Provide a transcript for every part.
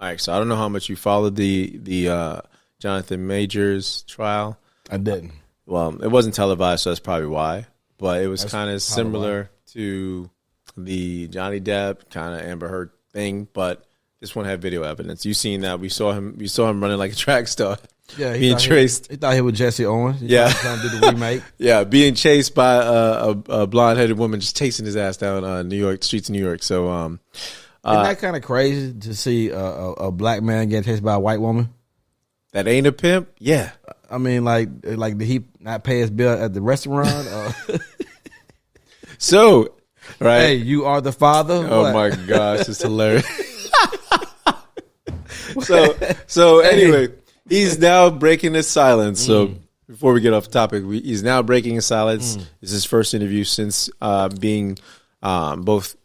All right, so I don't know how much you followed the Jonathan Majors trial. I didn't. Well, it wasn't televised, so that's probably why. But it was kind of similar to the Johnny Depp kind of Amber Heard thing, but this one had video evidence. You seen that? We saw him running like a track star. Yeah, being chased. He thought he was Jesse Owens. Trying to do the remake. Yeah, being chased by a blonde-headed woman just chasing his ass down New York streets of New York. So, isn't that kind of crazy to see a black man get chased by a white woman? That ain't a pimp. Yeah, I mean, like did he not pay his bill at the restaurant? So, right? Hey, you are the father. Oh what? my gosh, it's hilarious. So anyway, he's now breaking his silence. So before we get off topic, he's now breaking his silence. It's his first interview since being both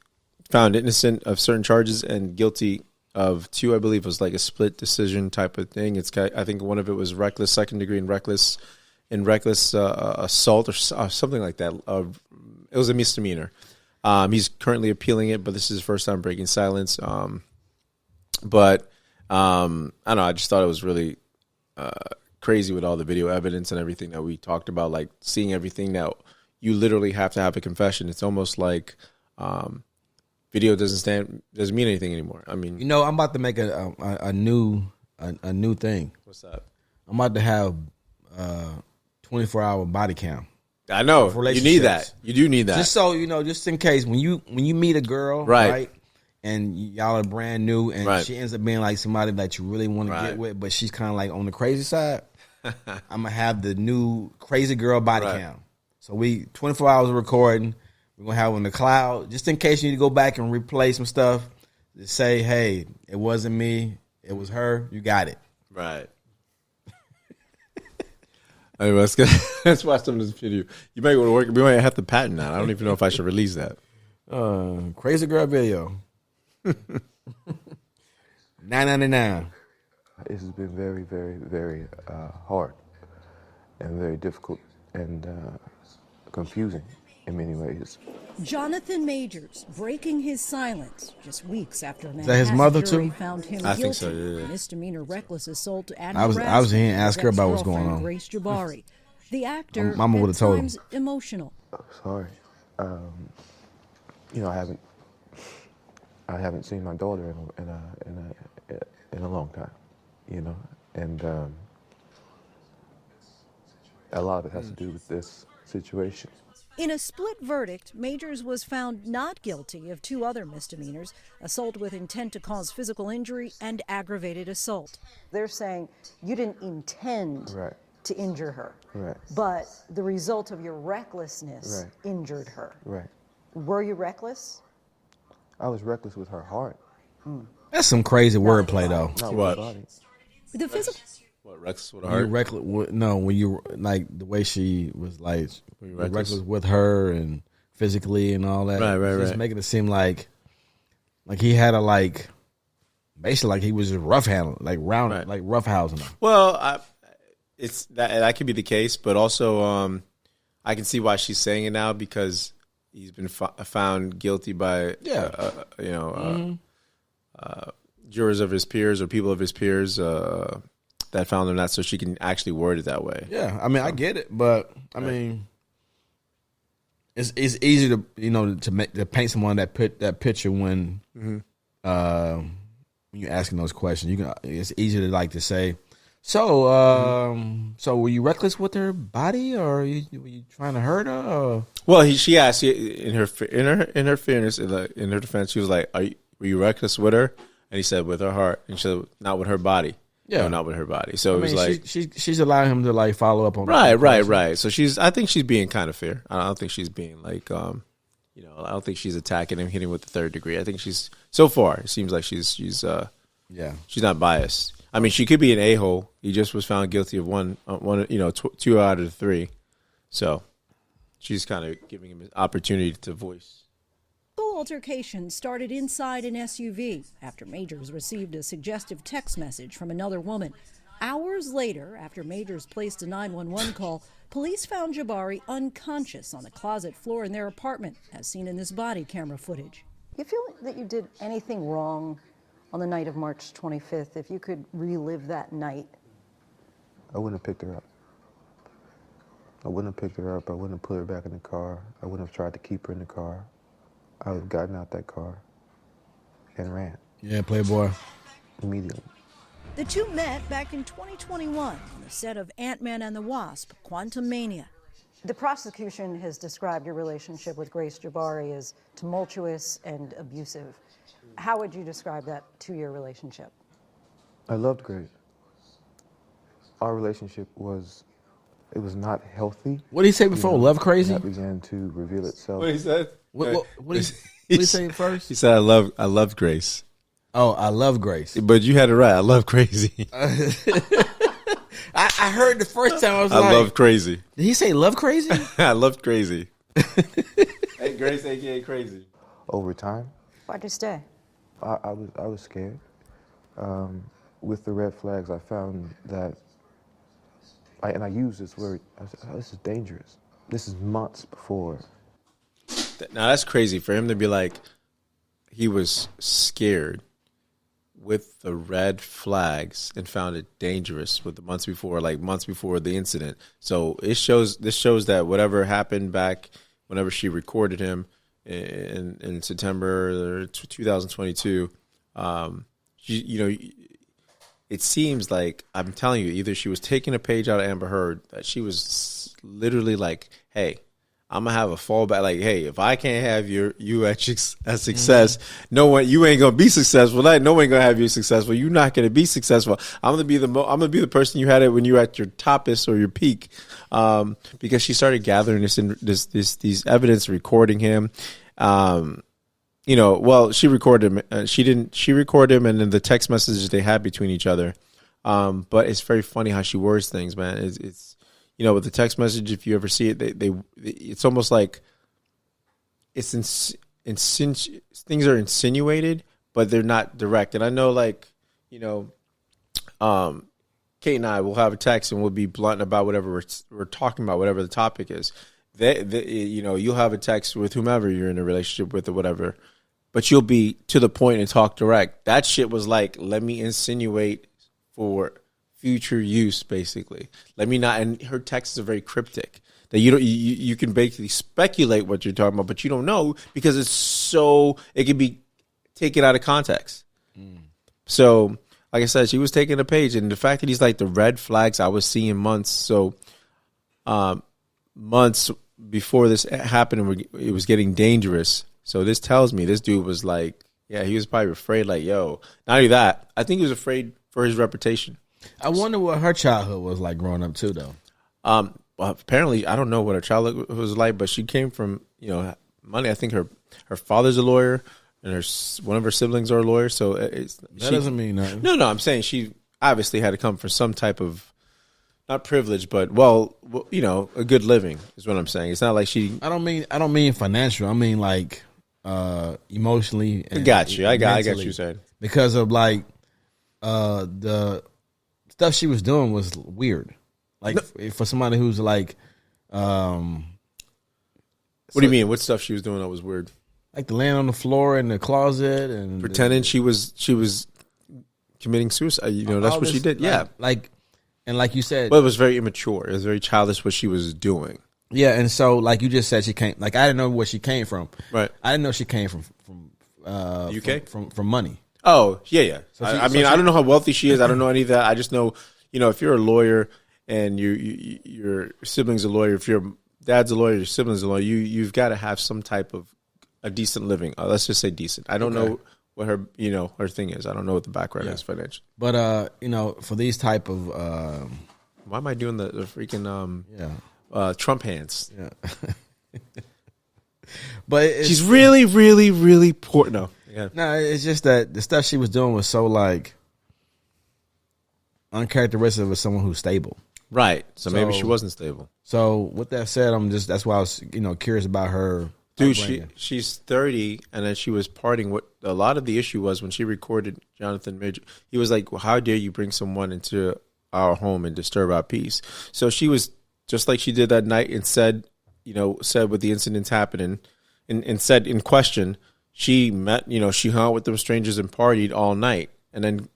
found innocent of certain charges and guilty of 2. I believe it was like a split decision type of thing. I think one of it was reckless second degree and reckless assault or something like that. It was a misdemeanor. He's currently appealing it, but this is his first time breaking silence. But I don't know. I just thought it was really crazy with all the video evidence and everything that we talked about, like seeing everything now. You literally have to have a confession. It's almost like video doesn't mean anything anymore. I mean, you know, I'm about to make a new thing. What's that? I'm about to have 24-hour body cam. I know you need that. You do need that. Just so you know, just in case when you meet a girl, right? And y'all are brand new, and she ends up being like somebody that you really want to get with, but she's kind of like on the crazy side. I'm gonna have the new crazy girl body cam. So 24 hours of recording. We're gonna have it in the cloud, just in case you need to go back and replay some stuff. To say, hey, it wasn't me, it was her. You got it. Right. Anyway, let's watch some of this video. You might go to work. We might have to patent that. I don't even know if I should release that. Crazy girl video. $9.99. This has been very, very, very hard and very difficult and confusing in many ways. Jonathan Majors breaking his silence just weeks after a that his mother jury too? found him I guilty think so, yeah. misdemeanor reckless assault and I was here and asked her about what's going on. Grace Jabari. The actor Mama would have told him. Emotional. Sorry, you know, I haven't seen my daughter in a long time, you know, and a lot of it has to do with this situation. In a split verdict, Majors was found not guilty of 2 other misdemeanors, assault with intent to cause physical injury and aggravated assault. They're saying you didn't intend to injure her, but the result of your recklessness injured her. Right. Were you reckless? I was reckless with her heart. That's some crazy wordplay, though. Not What? with her body. The physical. What, reckless with You her? reckless? No, when you like the way she was like reckless? with her and physically and all that. Right. Just making it seem like he had a basically like he was just rough handling, like roughhousing her. Well, it's that could be the case, but also I can see why she's saying it now because he's been found guilty by jurors of his peers or people of his peers that found him not, so she can actually word it that way. Yeah, I mean, I get it, but I mean, it's easy to to paint someone that picture when you're asking those questions. It's easy to say. So, so were you reckless with her body, or were you trying to hurt her? Or? Well, she asked in her fairness, in her defense, she was like, "Were you reckless with her?" And he said, "With her heart," and she said, "Not with her body." Yeah, no, not with her body. So it was like she's allowing him to follow up on right. So I think she's being kind of fair. I don't think she's being I don't think she's attacking him, hitting with the 3rd degree. I think so far it seems like she's not biased. I mean, she could be an a-hole. He just was found guilty of one 2 out of the 3. So she's kind of giving him an opportunity to voice. The altercation started inside an SUV after Majors received a suggestive text message from another woman. Hours later, after Majors placed a 911 call, police found Jabari unconscious on the closet floor in their apartment, as seen in this body camera footage. You feel that you did anything wrong on the night of March 25th. If you could relive that night. I wouldn't have picked her up. I wouldn't have picked her up. I wouldn't have put her back in the car. I wouldn't have tried to keep her in the car. I would have gotten out that car and ran. Yeah, Playboy. Immediately. The two met back in 2021 on the set of Ant-Man and the Wasp: Quantumania. The prosecution has described your relationship with Grace Jabbari as tumultuous and abusive. How would you describe that two-year relationship? I loved Grace. Our relationship was not healthy. What did he say before? Love crazy? That began to reveal itself. What he said? What did he say first? He said, I love Grace. Oh, I love Grace. But you had it right. I love crazy. I heard the first time. I love crazy. Did he say love crazy? I love crazy. Hey, Grace, aka crazy. Over time. Why'd you stay? I was scared. With the red flags, I found that, and I use this word, I said, oh, this is dangerous. This is months before. Now, that's crazy for him to be like, he was scared with the red flags and found it dangerous with the months before the incident. So this shows that whatever happened back whenever she recorded him in September 2022, it seems like, I'm telling you, either she was taking a page out of Amber Heard, that she was literally like, hey, I'm gonna have a fallback. Like, hey, if I can't have you at success, you ain't gonna be successful. No one gonna have you successful. You're not gonna be successful. I'm gonna be the person you had it when you were at your toppest or your peak. Because she started gathering these evidence, recording him. She recorded him. She recorded him, and then the text messages they had between each other. But it's very funny how she words things, man. It's with the text message, if you ever see it, it's almost like things are insinuated, but they're not direct. And I know, Kate and I will have a text and we'll be blunt about whatever we're talking about, whatever the topic is. You'll have a text with whomever you're in a relationship with or whatever, but you'll be to the point and talk direct. That shit was like, let me insinuate for future use, basically. Let me not. And her texts are very cryptic. That you can basically speculate what you're talking about, but you don't know because it can be taken out of context. So, like I said, she was taking a page, and the fact that he's like, the red flags I was seeing months before this happened, and it was getting dangerous. So this tells me this dude was like, yeah, he was probably afraid. Like, yo, not only that, I think he was afraid for his reputation. I wonder what her childhood was like growing up too, though. Well, apparently, I don't know what her childhood was like, but she came from money. I think her father's a lawyer, and one of her siblings are a lawyer. So that doesn't mean nothing. No, I'm saying she obviously had to come from some type of, not privilege, but a good living is what I'm saying. It's not like she. I don't mean financial. I mean like emotionally. I got you. I got you saying, because of the stuff she was doing was weird. For somebody who's like, what do you mean? What stuff she was doing that was weird? Like the laying on the floor in the closet and pretending she was committing suicide. That's what she did. Yeah, like you said, but it was very immature. It was very childish what she was doing. Yeah, and so like you just said, she came. Like I didn't know where she came from. Right. I didn't know she came from UK from money. Oh yeah. So I don't know how wealthy she is. I don't know any of that. I just know, if you're a lawyer and your sibling's a lawyer, if your dad's a lawyer, your sibling's a lawyer, you've got to have some type of a decent living. Let's just say decent. I don't know what her her thing is. I don't know what the background is financially. But for these type of why am I doing the freaking Trump hands? Yeah. But she's really, really, really poor. No, it's just that the stuff she was doing was so like uncharacteristic of someone who's stable. Right. So maybe she wasn't stable. So with that said, that's why I was curious about her. Dude, she's 30, and then she was partying. What a lot of the issue was when she recorded Jonathan Major, he was like, well, how dare you bring someone into our home and disturb our peace? So she was just like she did that night and said what the incident's happening and said in question, she met, she hung out with them strangers and partied all night and then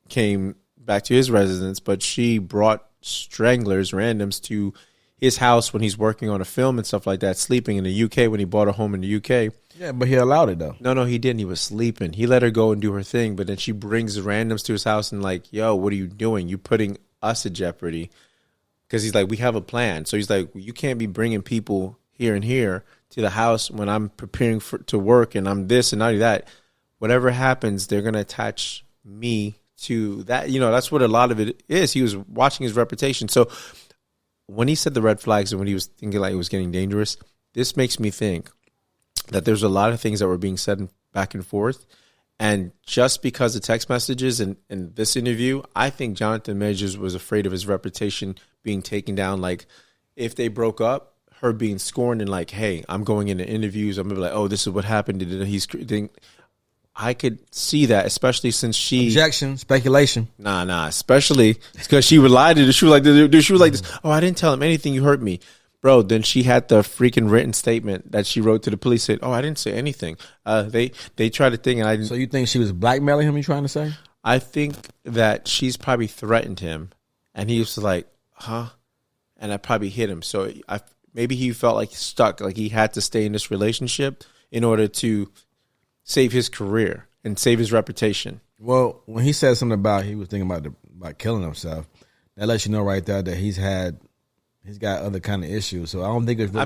came back to his residence. But she brought stranglers, randoms, to his house when he's working on a film and stuff like that, sleeping in the UK when he bought a home in the UK. Yeah, but he allowed it, though. No, he didn't. He was sleeping. He let her go and do her thing, but then she brings randoms to his house and like, yo, what are you doing? You putting us at jeopardy. Because he's like, we have a plan. So he's like, you can't be bringing people here and here to the house when I'm preparing to work and I'm this and not that. Whatever happens, they're going to attach me to that. That's what a lot of it is. He was watching his reputation. So when he said the red flags and when he was thinking like it was getting dangerous, this makes me think that there's a lot of things that were being said back and forth. And just because of text messages and this interview, I think Jonathan Majors was afraid of his reputation being taken down. Like, if they broke up, her being scorned and like, hey, I'm going into interviews, I'm going to be like, oh, this is what happened. I could see that, especially since she... Objection, speculation. Nah, especially because she would lie to her. She was like this, oh, I didn't tell him anything, you hurt me. Bro, then she had the freaking written statement that she wrote to the police, said, oh, I didn't say anything. They tried to think, and I didn't. So you think she was blackmailing him, you trying to say? I think that she's probably threatened him, and he was like, huh? And I probably hit him. So maybe he felt like stuck, like he had to stay in this relationship in order to save his career and save his reputation. Well, when he said something about he was thinking about killing himself, that lets you know right there that he's got other kind of issues. So I don't think it's really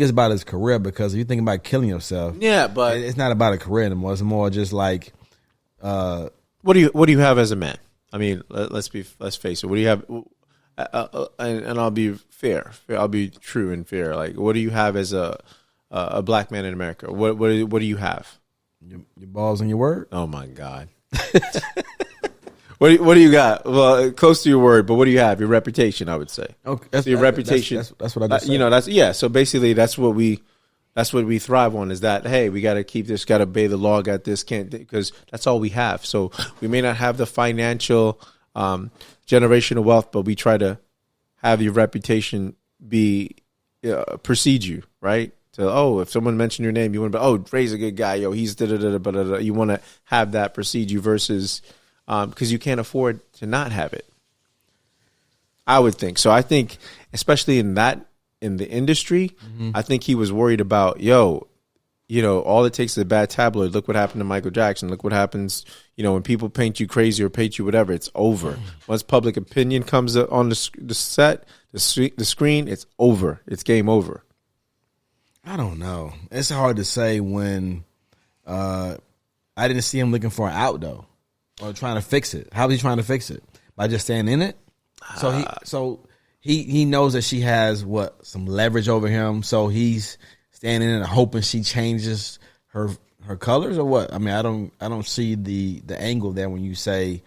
about his career, because if you think about killing yourself, yeah, but it's not about a career anymore. It's more just like, what do you have as a man? I mean, let's face it. What do you have? And I'll be fair. I'll be true and fair. Like, what do you have as a black man in America? What do you have? Your balls and your word. Oh my God. What do you got? Well, close to your word, but what do you have? Your reputation, I would say. Okay, so your reputation. That's what I just said. So basically, that's what we thrive on. Is that, hey, we got to keep this, got to obey the law, got this, can't, because that's all we have. So we may not have the financial generational wealth, but we try to have your reputation precede you, right? So, if someone mentioned your name, you want to be, oh, Ray's a good guy, yo, he's da-da-da-da-da-da. You want to have that precede you versus, because you can't afford to not have it. I would think. So I think, especially in the industry, I think he was worried about, all it takes is a bad tabloid. Look what happened to Michael Jackson. Look what happens, when people paint you crazy or paint you whatever, it's over. Once public opinion comes on the set, the screen, it's over. It's game over. I don't know. It's hard to say when I didn't see him looking for an out, though, or trying to fix it. How was he trying to fix it? By just staying in it? So he knows that she has some leverage over him. So he's standing in it and hoping she changes her colors, or what? I mean, I don't see the angle there when you say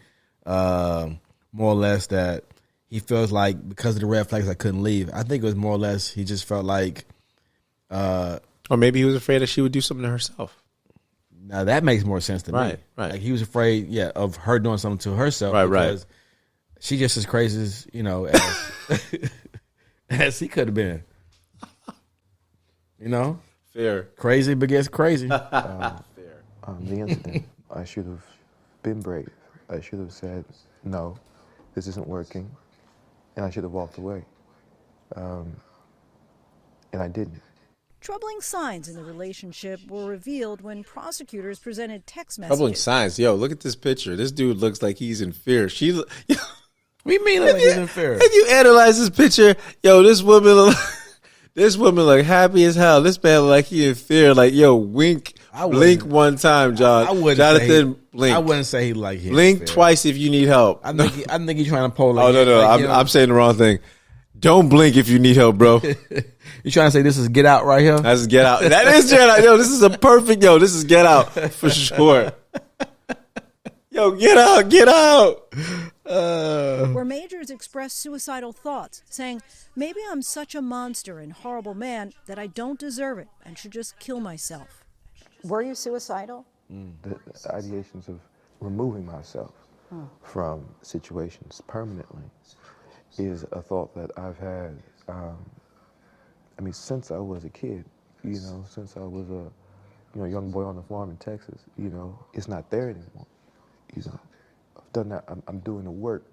more or less that he feels like because of the red flags I couldn't leave. I think it was more or less he just felt like, or maybe he was afraid that she would do something to herself. Now that makes more sense to me. Right. Like he was afraid, of her doing something to herself. Because she just as crazy as as he could have been. Fair. Crazy begets crazy. Fair. The incident, I should have been brave. I should have said, no, this isn't working, and I should have walked away. And I didn't. Troubling signs in the relationship were revealed when prosecutors presented text messages. Troubling signs. Yo, look at this picture. This dude looks like he's in fear. What do you mean like he's in fear? If you analyze this picture, this woman look happy as hell. This man look like he in fear. Like, blink one time, John. Jonathan, blink. I wouldn't say he like him. Blink twice if you need help. I think he's trying to pull. Like, oh no, I'm saying the wrong thing. Don't blink if you need help, bro. You trying to say this is Get Out right here? That's Get Out. That is Get Out. This is a perfect. This is Get Out for sure. Get out. Where Majors expressed suicidal thoughts, saying, maybe I'm such a monster and horrible man that I don't deserve it and should just kill myself. Were you suicidal? The ideations of removing myself from situations permanently is a thought that I've had, since I was a kid, since I was young boy on the farm in Texas. It's not there anymore. I've done that. I'm doing the work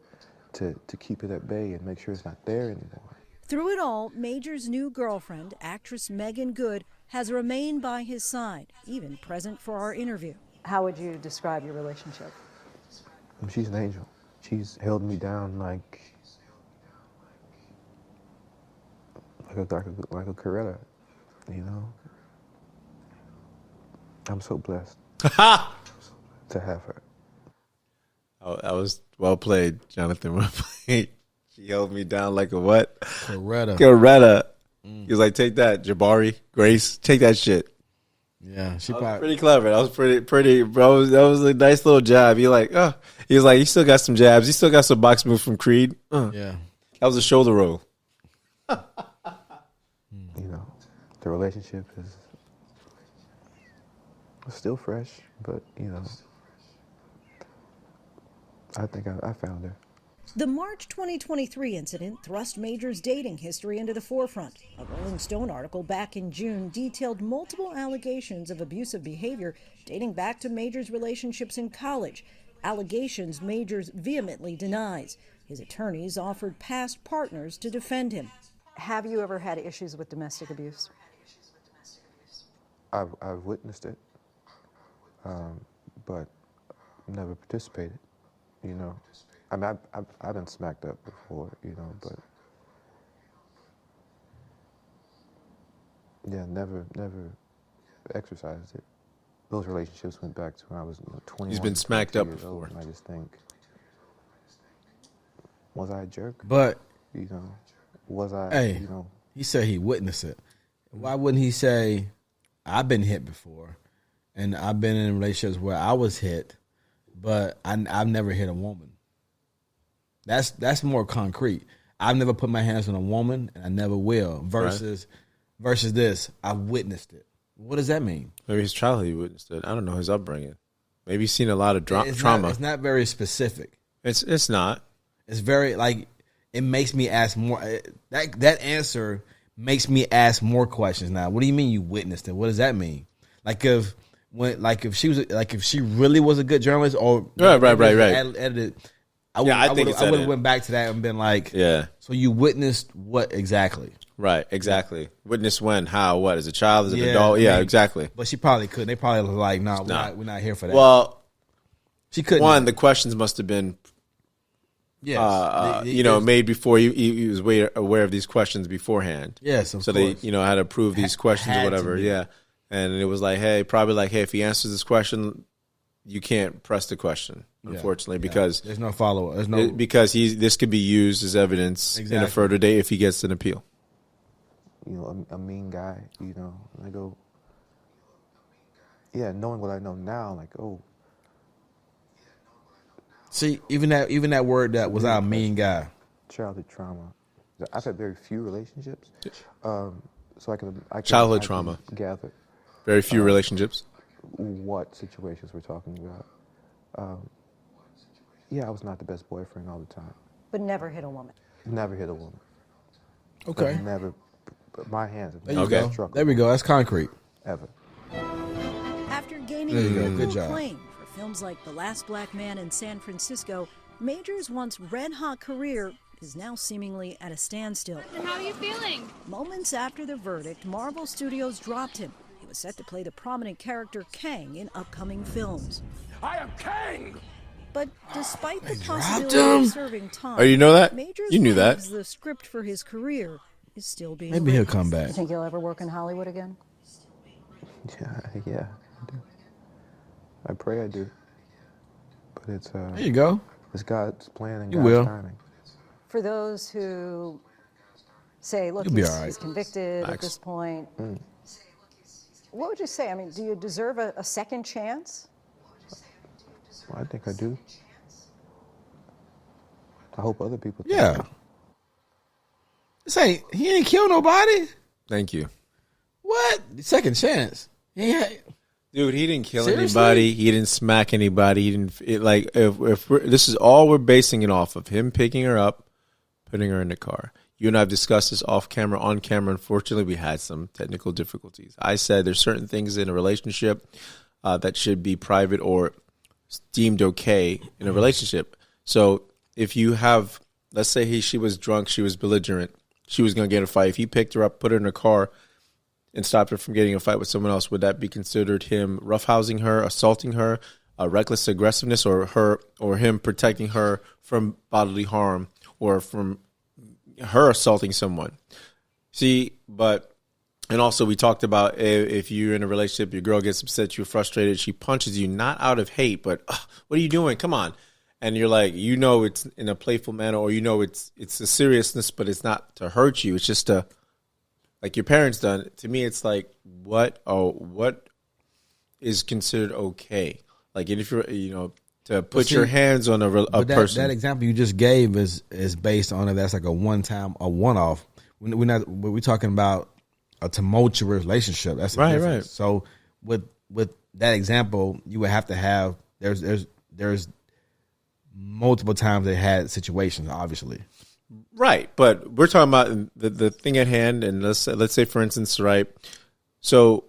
to keep it at bay and make sure it's not there anymore. Through it all, Major's new girlfriend, actress Megan Good, has remained by his side, even present for our interview. How would you describe your relationship? She's an angel. She's held me down like a Coretta, I'm so blessed to have her. Oh, that was well played, Jonathan. Well played. She held me down like a what? Coretta. He was like, take that, Jabari, Grace, take that shit. Yeah, she probably pretty clever. That was pretty, bro. That was a nice little jab. He was like, you still got some jabs. You still got some box moves from Creed. Yeah, that was a shoulder roll. The relationship is still fresh, but I think I found her. The March 2023 incident thrust Major's dating history into the forefront. A Rolling Stone article back in June detailed multiple allegations of abusive behavior dating back to Major's relationships in college. Allegations Majors vehemently denies. His attorneys offered past partners to defend him. Have you ever had issues with domestic abuse? I've witnessed it, but never participated. I mean, I've been smacked up before, but yeah, never exercised it. Those relationships went back to when I was 21. He's been smacked up before. And I just think, was I a jerk? But was I? Hey, he said he witnessed it. Why wouldn't he say, I've been hit before, and I've been in relationships where I was hit, but I've never hit a woman. That's more concrete. I've never put my hands on a woman, and I never will. Versus this, I witnessed it. What does that mean? Maybe his childhood he witnessed it. I don't know his upbringing. Maybe he's seen a lot of trauma. It's not very specific. It's not. It's very it makes me ask more. That answer makes me ask more questions now. What do you mean you witnessed it? What does that mean? If she really was a good journalist or right. Edited, I would have went back to that and been like, yeah. So you witnessed what exactly? Right, exactly. Witness when, how, what? As a child, as an adult? Yeah, exactly. But she probably couldn't. They probably was like, no, we're not here for that. Well, she couldn't. One, the questions must have been, made before he was aware of these questions beforehand. Yes, so they, had to approve these questions or whatever. Yeah, and it was like, hey, if he answers this question, you can't press the question, unfortunately, because there's no follow up. Because this could be used as evidence in a further day if he gets an appeal. A mean guy, and I go, knowing what I know now, like, oh. See, even that word that was our mean guy. Childhood trauma. I've had very few relationships, so I can childhood trauma. Gather very few relationships. What situations we're talking about? I was not the best boyfriend all the time. But never hit a woman. Never hit a woman. Okay. But never. But my hands have never struggled. There we go. That's concrete. Ever. After gaining critical acclaim for films like The Last Black Man in San Francisco, Major's once red-hot career is now seemingly at a standstill. And how are you feeling? Moments after the verdict, Marvel Studios dropped him. He was set to play the prominent character Kang in upcoming films. I am Kang! But despite the possibility of serving time, oh, you know that? Majors you knew that. The script for his career is still being maybe written. He'll come back. You think you'll ever work in Hollywood again? Yeah, I do. I pray I do. But it's there you go. It's God's plan and you God's will. timing. For those who say, look, he's convicted at this point, what would you say? I mean, do you deserve a second chance? Well, I think I do. I hope other people think that. He ain't kill nobody. Thank you. What? Second chance. Yeah. Dude, he didn't kill anybody. He didn't smack anybody. He didn't if this is all we're basing it off of him picking her up, putting her in the car. You and I have discussed this off camera, on camera. Unfortunately, we had some technical difficulties. I said there's certain things in a relationship that should be private or deemed okay in a relationship. So if you have, let's say she was drunk, she was belligerent, she was going to get in a fight. If he picked her up, put her in a car, and stopped her from getting in a fight with someone else, would that be considered him roughhousing her, assaulting her, reckless aggressiveness, or him protecting her from bodily harm or from her assaulting someone? See, and also we talked about if you're in a relationship, your girl gets upset, you're frustrated, she punches you, not out of hate, but what are you doing? Come on. And you're like, it's in a playful manner, or it's a seriousness, but it's not to hurt you. It's just to, like your parents done. To me, it's like, what is considered okay? Like if you're, to put your hands on a person. That example you just gave is based on that's like a one-time, a one-off. We're talking about a tumultuous relationship. That's right. So with that example, you would have to have there's multiple times they had situations, obviously. Right, but we're talking about the thing at hand, and let's say for instance, right. So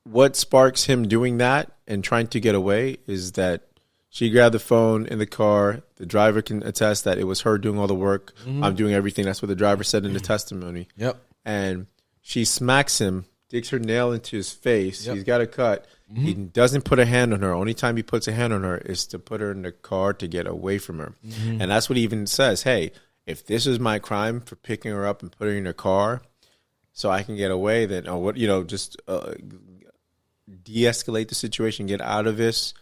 what sparks him doing that and trying to get away is that she grabbed the phone in the car. The driver can attest that it was her doing all the work. Mm-hmm. I'm doing everything. That's what the driver said in the testimony. Yep. And she smacks him, digs her nail into his face. Yep. He's got a cut. Mm-hmm. He doesn't put a hand on her. Only time he puts a hand on her is to put her in the car to get away from her. Mm-hmm. And that's what he even says. Hey, if this is my crime for picking her up and putting her in a car so I can get away, then just de-escalate the situation, get out of this,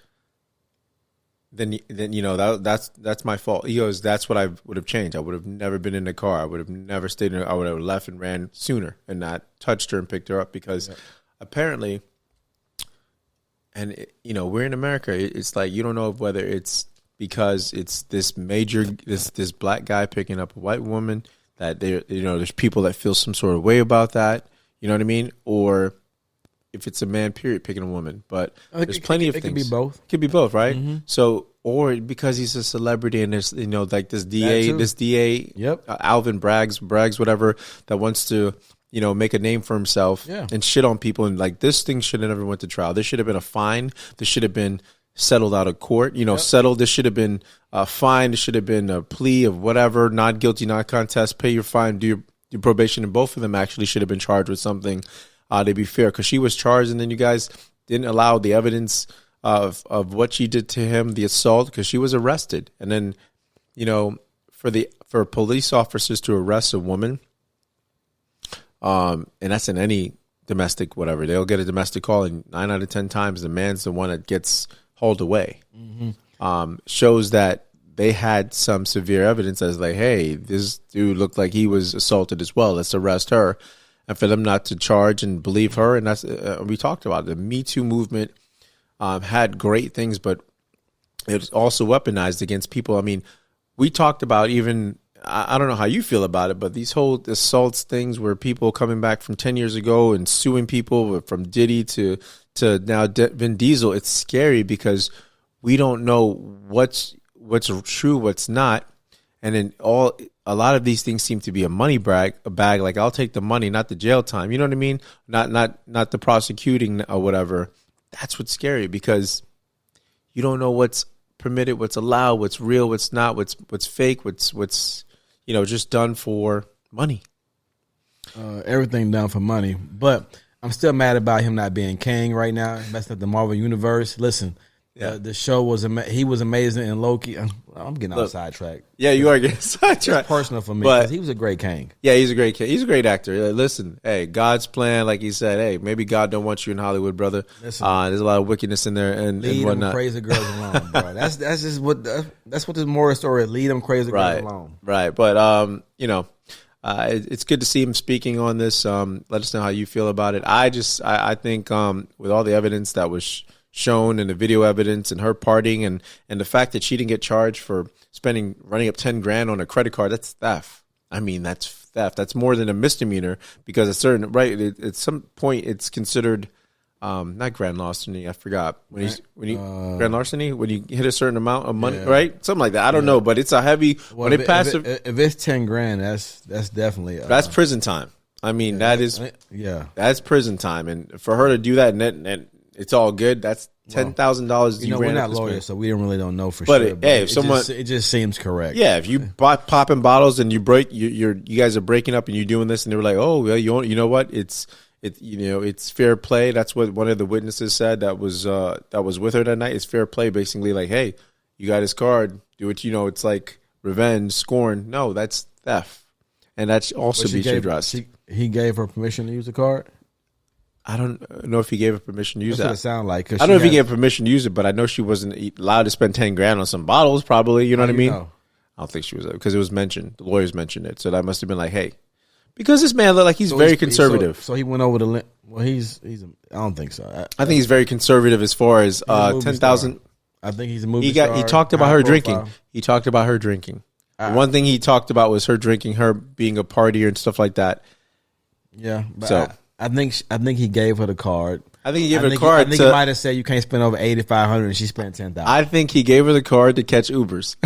then that's my fault. He goes, that's what I would have changed. I would have never been in the car. I would have never stayed in. I would have left and ran sooner and not touched her and picked her up because apparently, and we're in America. It's like you don't know whether it's because it's this this black guy picking up a white woman that there's people that feel some sort of way about that. You know what I mean? Or if it's a man, period, picking a woman. But there's plenty of things. It could be both. Could be both, right? Mm-hmm. So, or because he's a celebrity and there's, like this DA, yep. Alvin Braggs, whatever, that wants to, make a name for himself and shit on people. And like, this thing should have never went to trial. There should have been a fine. There should have been settled out of court, settled. There should have been a fine. There should have been a plea of whatever, not guilty, not contest, pay your fine, do your probation. And both of them actually should have been charged with something. To be fair, because she was charged, and then you guys didn't allow the evidence of what she did to him, the assault, because she was arrested. And then, for police officers to arrest a woman, and that's in any domestic whatever, they'll get a domestic call, and 9 out of 10 times the man's the one that gets hauled away. Mm-hmm. Shows that they had some severe evidence as like, hey, this dude looked like he was assaulted as well. Let's arrest her. And for them not to charge and believe her, and that's we talked about it. The Me Too movement had great things, but it was also weaponized against people. I mean, we talked about even, I don't know how you feel about it, but these whole assaults things where people coming back from 10 years ago and suing people from Diddy to now Vin Diesel, it's scary because we don't know what's true, what's not. And then a lot of these things seem to be a money bag. Like, I'll take the money, not the jail time. You know what I mean? Not the prosecuting or whatever. That's what's scary because you don't know what's permitted, what's allowed, what's real, what's not, what's fake, what's just done for money. Everything done for money. But I'm still mad about him not being king right now. Messing up the Marvel Universe. Listen. Yeah. The show was he was amazing in Loki. I'm getting off sidetracked. Yeah, you are getting sidetracked. It's personal for me because he was a great king. Yeah, he's a great king. He's a great actor. Listen, hey, God's plan, like he said, hey, maybe God don't want you in Hollywood, brother. Listen, there's a lot of wickedness in there and whatnot. Them crazy girls alone, bro. That's just what this moral story is. Lead them crazy girls alone. Right, but it's good to see him speaking on this. Let us know how you feel about it. I think with all the evidence that was shown and the video evidence and her partying and the fact that she didn't get charged for running up 10 grand on a credit card, that's theft. I mean, that's theft. That's more than a misdemeanor because at some point it's considered not grand larceny. I forgot when grand larceny when you hit a certain amount of money, right? Something like that. I don't know, but it's a heavy. Well, when if it's 10 grand, that's definitely that's prison time. I mean, that's prison time, and for her to do that, and it's all good. That's $10,000. We're not lawyers, so we don't know for sure. But hey, if someone, it just seems correct. Yeah, if you popping bottles and you guys are breaking up and you're doing this, and they were like, oh, well, you know what? It's fair play. That's what one of the witnesses said that was with her that night. It's fair play, basically like, hey, you got his card. Do it. It's like revenge, scorn. No, that's theft, and that's also be addressed. He gave her permission to use the card. I don't know if he gave her permission to use that. That's what it sounded like. I don't know if he gave her permission to use it, but I know she wasn't allowed to spend 10 grand on some bottles. Probably, you know what I mean? I don't think she was, because it was mentioned. The lawyers mentioned it, so that must have been like, hey, because this man looked like he's very conservative. So he went over the. Well, he's. I don't think so. I think he's very conservative as far as 10,000. I think he's a movie star. He talked about her drinking. He talked about her drinking. One thing he talked about was her drinking, her being a partier and stuff like that. Yeah, but I think he gave her the card. I think he gave her the card. I think he might have said you can't spend over $8,500, and she spent $10,000. I think he gave her the card to catch Ubers.